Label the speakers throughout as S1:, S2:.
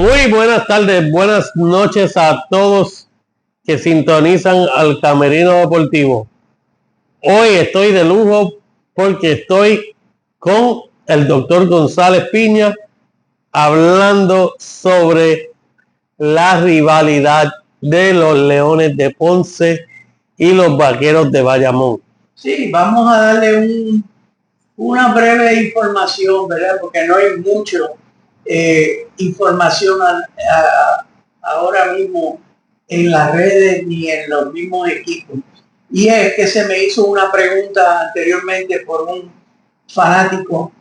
S1: Muy buenas tardes, buenas noches a todos que sintonizan al Camerino Deportivo. Hoy estoy de lujo porque estoy con el doctor González Piña hablando sobre la rivalidad de los Leones de Ponce y los Vaqueros de Bayamón.
S2: Sí, vamos a darle una breve información, ¿verdad? Porque no hay mucho información ahora mismo en las redes ni en los mismos equipos. Y es que se me hizo una pregunta anteriormente por un fanático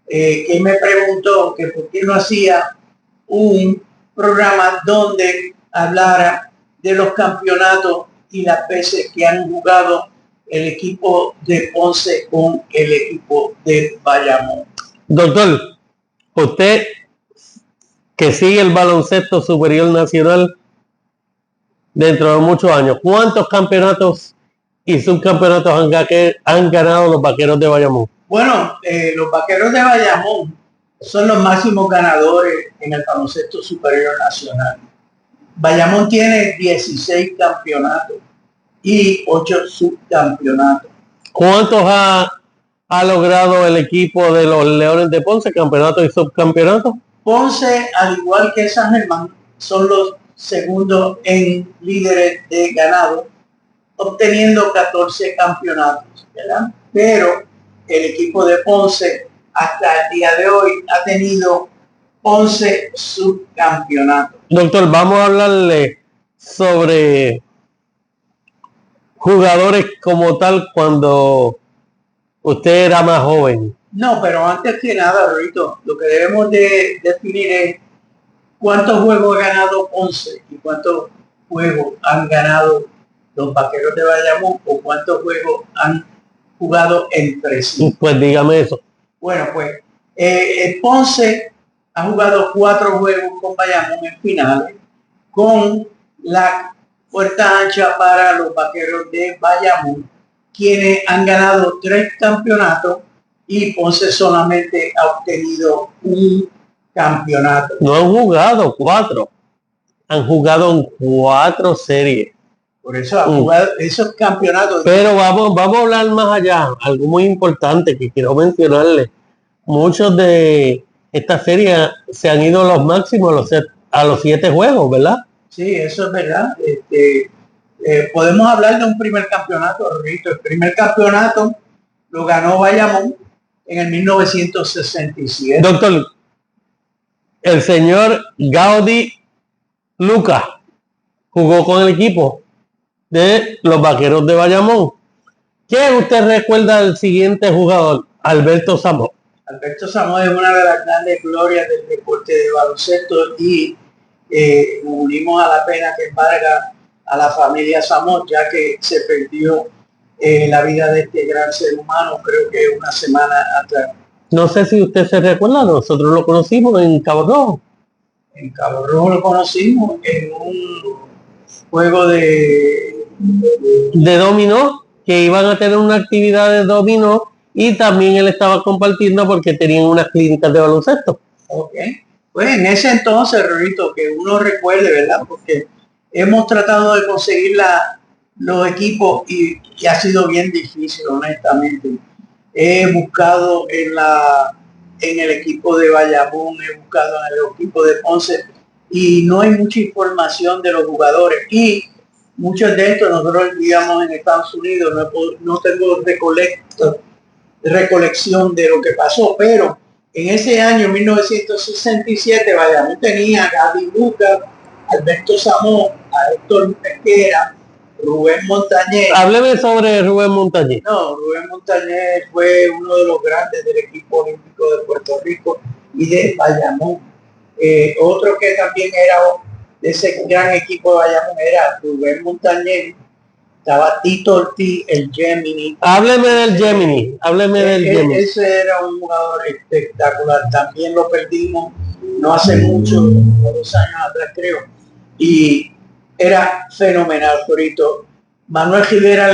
S2: que me preguntó que por qué no hacía un programa donde hablara de los campeonatos y las veces que han jugado el equipo de Ponce con el equipo de Bayamón.
S1: Doctor, usted que sigue el baloncesto superior nacional dentro de muchos años, ¿cuántos campeonatos y subcampeonatos han ganado los Vaqueros de Bayamón?
S2: Bueno, los Vaqueros de Bayamón son los máximos ganadores en el baloncesto superior nacional. Bayamón tiene 16 campeonatos y 8 subcampeonatos.
S1: ¿Cuántos ha logrado el equipo de los Leones de Ponce, campeonato y subcampeonato?
S2: Ponce, al igual que San Germán, son los segundos en líderes de ganado, obteniendo 14 campeonatos, ¿verdad? Pero el equipo de Ponce hasta el día de hoy ha tenido 11 subcampeonatos.
S1: Doctor, vamos a hablarle sobre jugadores como tal cuando usted era más joven.
S2: No, pero antes que nada, Rito, lo que debemos de definir es cuántos juegos ha ganado Ponce y cuántos juegos han ganado los Vaqueros de Bayamón o cuántos juegos han jugado entre sí.
S1: Pues dígame eso.
S2: Bueno, pues Ponce ha jugado 4 juegos con Bayamón en finales, con la puerta ancha para los Vaqueros de Bayamón, quienes han ganado 3 campeonatos y Ponce solamente ha obtenido un campeonato.
S1: No han jugado 4, han jugado en 4 series.
S2: Por eso han jugado esos campeonatos.
S1: Pero vamos a hablar más allá, algo muy importante que quiero mencionarle. Muchos de estas series se han ido a los máximos a los 7 juegos, ¿verdad?
S2: Sí, eso es verdad. Podemos hablar de un primer campeonato, Rito. El primer campeonato lo ganó Bayamón en el 1967.
S1: Doctor, el señor Gaudí Lucas jugó con el equipo de los Vaqueros de Bayamón. ¿Qué usted recuerda del siguiente jugador? Alberto Samó.
S2: Alberto Samó es una de las grandes glorias del deporte de baloncesto y nos unimos a la pena que embarga a la familia Samó, ya que se perdió la vida de este gran ser humano, creo que una semana atrás.
S1: No sé si usted se recuerda, nosotros lo conocimos en Cabo Rojo.
S2: En Cabo Rojo lo conocimos en un juego de
S1: dominó, que iban a tener una actividad de dominó y también él estaba compartiendo porque tenían unas clínicas de baloncesto.
S2: Ok. Pues en ese entonces, Rorito, que uno recuerde, ¿verdad? Porque hemos tratado de conseguir los equipos y ha sido bien difícil, honestamente. He buscado en el equipo de Bayamón, he buscado en el equipo de Ponce y no hay mucha información de los jugadores. Y muchos de estos nosotros vivíamos en Estados Unidos, no tengo recolección de lo que pasó, pero en ese año 1967 Bayamón tenía a Gaby Lucas, Alberto Samó, a Héctor Pesquera, Rubén Montañez.
S1: Hábleme sobre Rubén Montañez.
S2: No, Rubén Montañez fue uno de los grandes del equipo olímpico de Puerto Rico y de Bayamón. Otro que también era de ese gran equipo de Bayamón era Rubén Montañez. Estaba Tito Ortiz, el Gemini.
S1: Hábleme del Gemini.
S2: Ese era un jugador espectacular. También lo perdimos no hace mucho, 2 años atrás creo. Y era fenomenal, Corito. Manuel Rivera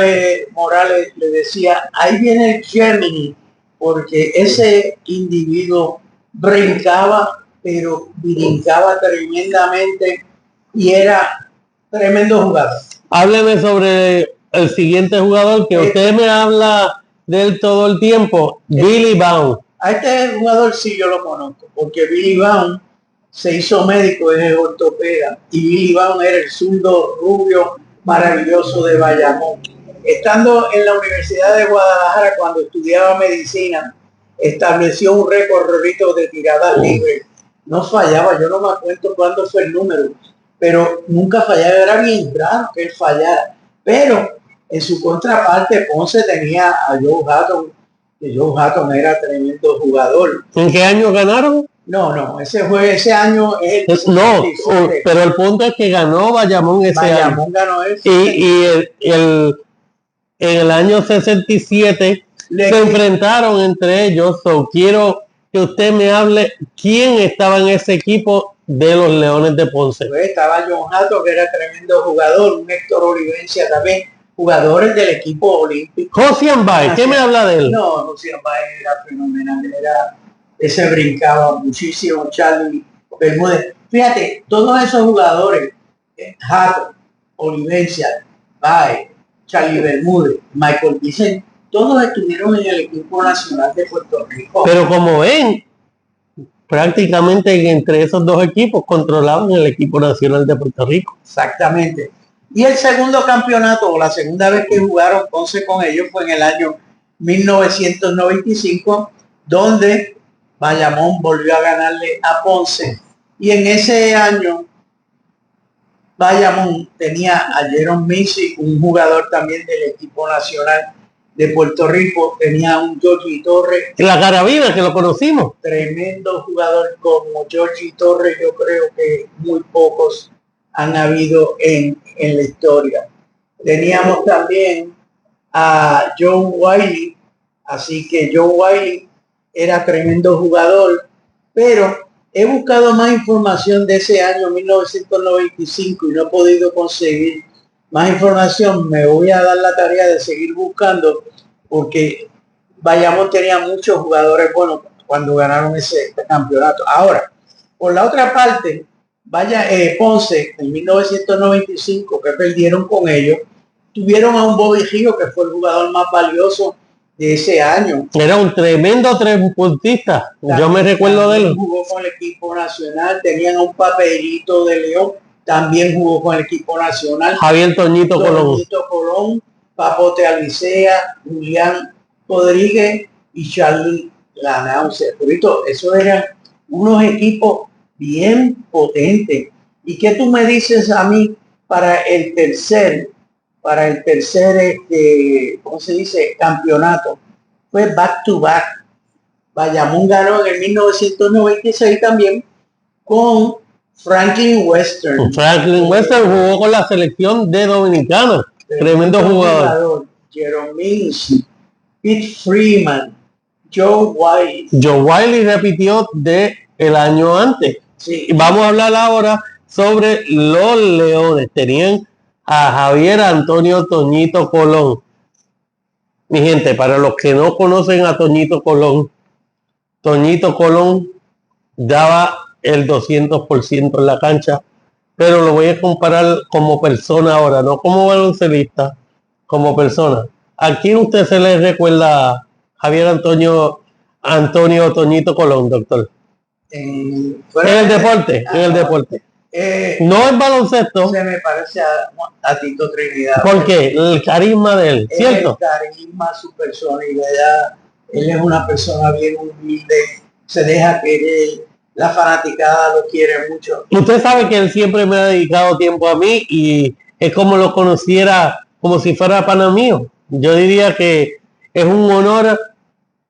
S2: Morales le decía, ahí viene el Gemini, porque ese individuo brincaba pero brincaba tremendamente y era tremendo jugador.
S1: Hábleme sobre el siguiente jugador que usted me habla de él todo el tiempo, Billy Baum.
S2: A este jugador sí yo lo conozco, porque Billy Baum se hizo médico, es ortopeda, y Billy Baum era el zurdo rubio maravilloso de Bayamón. Estando en la Universidad de Guadalajara cuando estudiaba medicina, estableció un récord de tiradas libres. No fallaba, yo no me acuerdo cuándo fue el número, pero nunca fallaba, era bien raro que él fallara. Pero en su contraparte, Ponce tenía a Joe Hatton, que Joe Hatton era tremendo jugador.
S1: ¿En qué año ganaron?
S2: No, ese año es el
S1: 77. No, pero el punto es que ganó Bayamón ese año.
S2: Ganó ese
S1: y en el año 67 se enfrentaron entre ellos. Quiero que usted me hable quién estaba en ese equipo de los Leones de Ponce.
S2: Pues estaba John Hatton, que era tremendo jugador, un Héctor Olivencia también, jugadores del equipo olímpico.
S1: Josian Bay, ¿qué me habla de él?
S2: No, Josian Bay era fenomenal, ese brincaba muchísimo, Charlie Bermúdez. Fíjate, todos esos jugadores, Hatton, Olivencia, Bay, Charlie Bermúdez, Michael Vicente, todos estuvieron en el equipo nacional de Puerto Rico.
S1: Pero como ven, prácticamente entre esos dos equipos controlaban el equipo nacional de Puerto Rico.
S2: Exactamente. Y el segundo campeonato, o la segunda vez que jugaron Ponce con ellos, fue en el año 1995, donde Bayamón volvió a ganarle a Ponce. Y en ese año, Bayamón tenía a Jerome Missy, un jugador también del equipo nacional de Puerto Rico, tenía un Georgie Torres.
S1: La Carabina, que lo conocimos.
S2: Tremendo jugador como Georgie Torres, yo creo que muy pocos han habido en la historia. Teníamos también a John Wiley, así que John Wiley era tremendo jugador, pero he buscado más información de ese año 1995 y no he podido conseguir más información. Me voy a dar la tarea de seguir buscando, porque Bayamón tenía muchos jugadores buenos cuando ganaron ese campeonato. Ahora, por la otra parte, Ponce en 1995, que perdieron con ellos, tuvieron a un Bobby Río, que fue el jugador más valioso de ese año.
S1: Era un tremendo trepuntista. Yo me recuerdo de él.
S2: Jugó con el equipo nacional, tenían un papelito de León, también jugó con el equipo nacional.
S1: Javier Toñito
S2: Colón, Papote Alicea, Julián Rodríguez y Charlie Lanauce. Esos eran unos equipos bien potentes. ¿Y qué tú me dices a mí para el tercer, ¿cómo se dice? Campeonato? Fue back to back. Bayamón ganó en el 1996 también con Franklin Western.
S1: Franklin Western jugó con la selección de Dominicana. Tremendo jugador.
S2: Jerome Missy, Pete Freeman, Joe Wiley.
S1: Joe Wiley repitió de el año antes.
S2: Sí.
S1: Y vamos a hablar ahora sobre los Leones. Tenían a Javier Antonio Toñito Colón. Mi gente, para los que no conocen a Toñito Colón daba el 200% en la cancha, pero lo voy a comparar como persona ahora, no como baloncelista, como persona. ¿A quién usted se le recuerda Javier Antonio Toñito Colón, doctor? En el deporte. No es baloncesto.
S2: Se me parece a Tito Trinidad.
S1: ¿Por qué? El carisma de él, ¿cierto?
S2: El carisma, su personalidad. Él es una persona bien humilde, se deja querer, la fanaticada lo quiere mucho.
S1: Usted sabe que él siempre me ha dedicado tiempo a mí y es como lo conociera, como si fuera pana mío. Yo diría que es un honor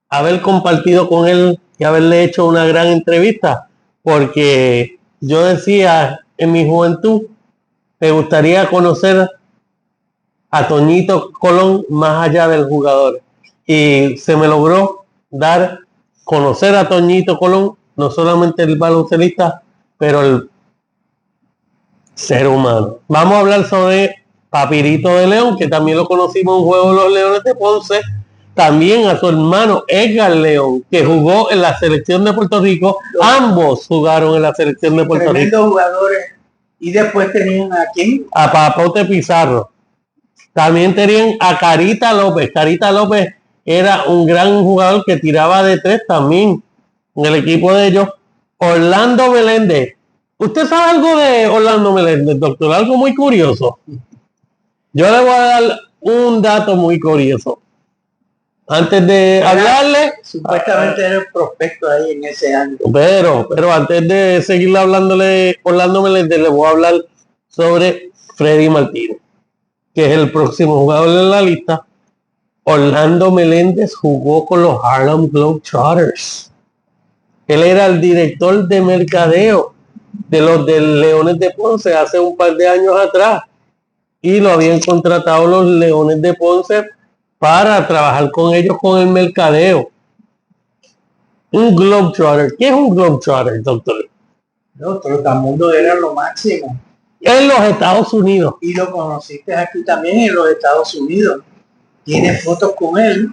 S1: haber compartido con él y haberle hecho una gran entrevista, porque yo decía en mi juventud, me gustaría conocer a Toñito Colón más allá del jugador, y se me logró conocer a Toñito Colón, no solamente el baloncelista, pero el ser humano. Vamos a hablar sobre Papirito de León, que también lo conocimos en un juego de los Leones de Ponce, también a su hermano Edgar León, que jugó en la selección de Puerto Rico. Ambos jugaron en la selección de Puerto Rico.
S2: Tremendos jugadores. Y después tenían a quién?
S1: A Papote Pizarro. También tenían a Carita López. Carita López era un gran jugador que tiraba de tres también en el equipo de ellos. Orlando Meléndez. ¿Usted sabe algo de Orlando Meléndez, doctor? Algo muy curioso. Yo le voy a dar un dato muy curioso. Antes de hablarle...
S2: Supuestamente era el prospecto ahí en ese año.
S1: Pero antes de seguir hablándole de Orlando Meléndez, le voy a hablar sobre Freddy Martínez, que es el próximo jugador de la lista. Orlando Meléndez jugó con los Harlem Globetrotters. Él era el director de mercadeo de los Leones de Ponce hace un par de años atrás. Y lo habían contratado los Leones de Ponce para trabajar con ellos con el mercadeo. Un Globetrotter. ¿Qué es un Globetrotter, doctor?
S2: No, Trotamundo era lo máximo.
S1: En los Estados Unidos.
S2: Y lo conociste aquí también en los Estados Unidos. Tienes fotos con él,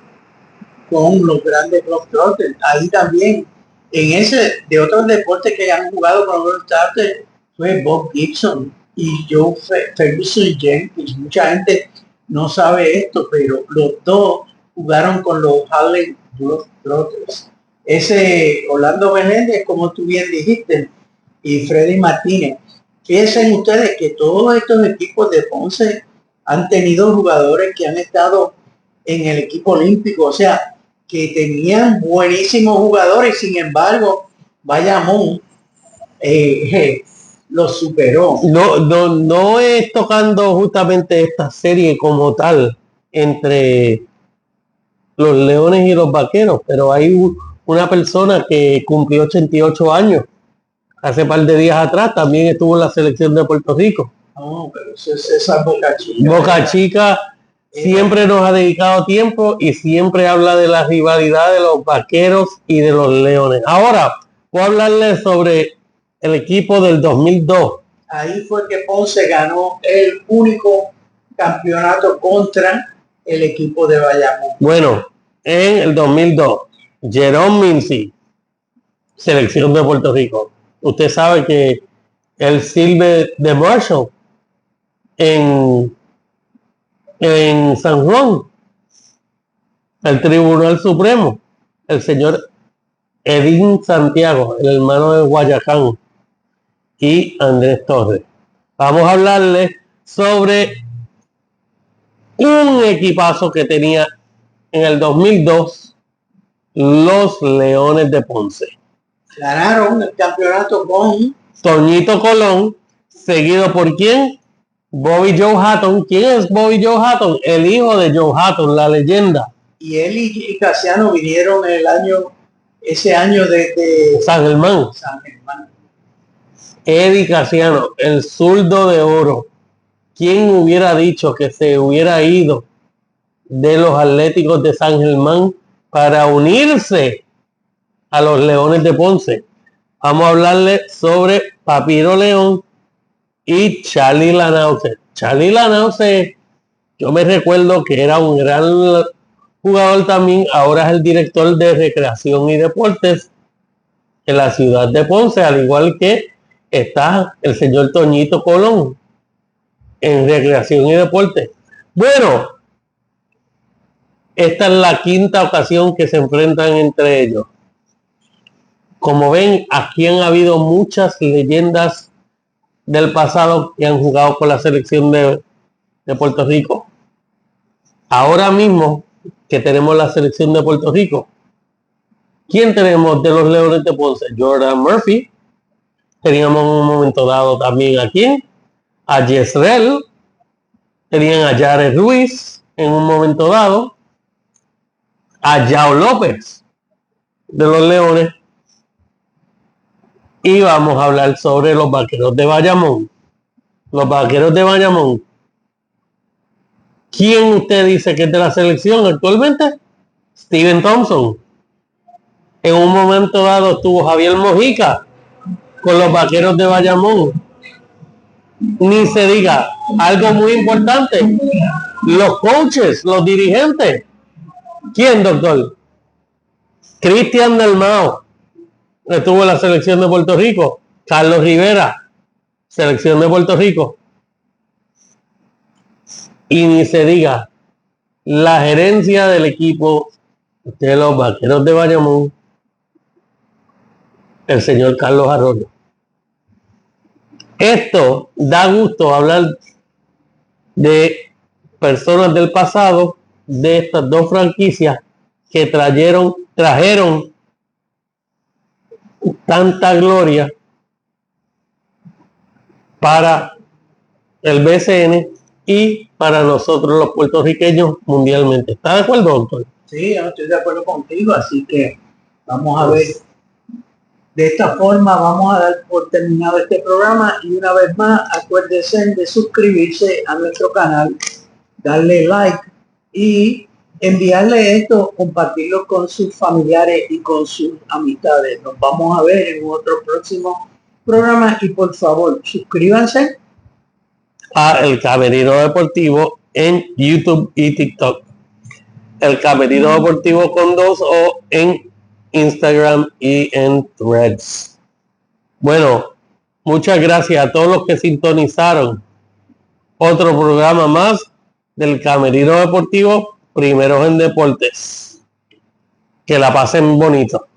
S2: con los grandes Globetrotters. Ahí también, en ese, de otros deportes que han jugado con los Globetrotters, fue Bob Gibson y Joe Ferguson Jenkins. Mucha gente no sabe esto, pero los dos jugaron con los Harlem Globetrotters. Ese Orlando Meléndez, como tú bien dijiste, y Freddy Martínez. Piensen ustedes que todos estos equipos de Ponce han tenido jugadores que han estado en el equipo olímpico, o sea, que tenían buenísimos jugadores, sin embargo, Bayamón los superó.
S1: No es tocando justamente esta serie como tal entre los Leones y los Vaqueros, pero hay una persona que cumplió 88 años hace par de días atrás, también estuvo en la selección de Puerto Rico.
S2: No, pero eso es esa Boca Chica.
S1: Boca Chica siempre nos ha dedicado tiempo y siempre habla de la rivalidad de los Vaqueros y de los Leones. Ahora, voy a hablarles sobre el equipo del 2002.
S2: Ahí fue que Ponce ganó el único campeonato contra el equipo de Bayamón.
S1: Bueno, en el 2002, Jerome Mincy, selección de Puerto Rico. Usted sabe que él sirve de Marshall en San Juan, el Tribunal Supremo, el señor Edín Santiago, el hermano de Guayacán, y Andrés Torres. Vamos a hablarle sobre un equipazo que tenía en el 2002 los Leones de Ponce.
S2: Ganaron el campeonato con
S1: Toñito Colón, seguido por ¿quién? Bobby Joe Hatton. ¿Quién es Bobby Joe Hatton? El hijo de Joe Hatton, la leyenda.
S2: Y él y Casiano vinieron ese año de
S1: San Germán. Eddie Casiano, el zurdo de oro. ¿Quién hubiera dicho que se hubiera ido de los Atléticos de San Germán para unirse a los Leones de Ponce? Vamos a hablarle sobre Papiro León y Charlie Lanause. Charlie Lanause, yo me recuerdo que era un gran jugador también. Ahora es el director de recreación y deportes en la ciudad de Ponce, al igual que está el señor Toñito Colón en recreación y deportes. Bueno, esta es la quinta ocasión que se enfrentan entre ellos. Como ven, aquí han habido muchas leyendas del pasado que han jugado por la selección de Puerto Rico. Ahora mismo que tenemos la selección de Puerto Rico, ¿quién tenemos de los Leones de Ponce? Jordan Murphy. Teníamos en un momento dado también a quién, a Yesrel. Tenían a Jared Ruiz en un momento dado, a Yao López de los Leones. Y vamos a hablar sobre los Vaqueros de Bayamón. Los Vaqueros de Bayamón. ¿Quién usted dice que es de la selección actualmente? Steven Thompson. En un momento dado estuvo Javier Mojica con los Vaqueros de Bayamón. Ni se diga, algo muy importante, los coaches, los dirigentes. ¿Quién, doctor? Cristian Dalmao estuvo en la selección de Puerto Rico. Carlos Rivera, selección de Puerto Rico. Y ni se diga, la gerencia del equipo de los Vaqueros de Bayamón, el señor Carlos Arroyo. Esto da gusto hablar de personas del pasado de estas dos franquicias que trajeron tanta gloria para el BCN y para nosotros los puertorriqueños mundialmente. ¿Está de acuerdo, doctor?
S2: Sí, yo estoy de acuerdo contigo, así que vamos a ver. De esta forma vamos a dar por terminado este programa y una vez más acuérdense de suscribirse a nuestro canal, darle like y enviarle esto, compartirlo con sus familiares y con sus amistades. Nos vamos a ver en otro próximo programa y por favor suscríbanse
S1: a El Camerino Deportivo en YouTube y TikTok. El Camerino Deportivo con 2 O en Instagram y en Threads. Bueno, muchas gracias a todos los que sintonizaron otro programa más del Camerino Deportivo, Primeros en Deportes. Que la pasen bonito.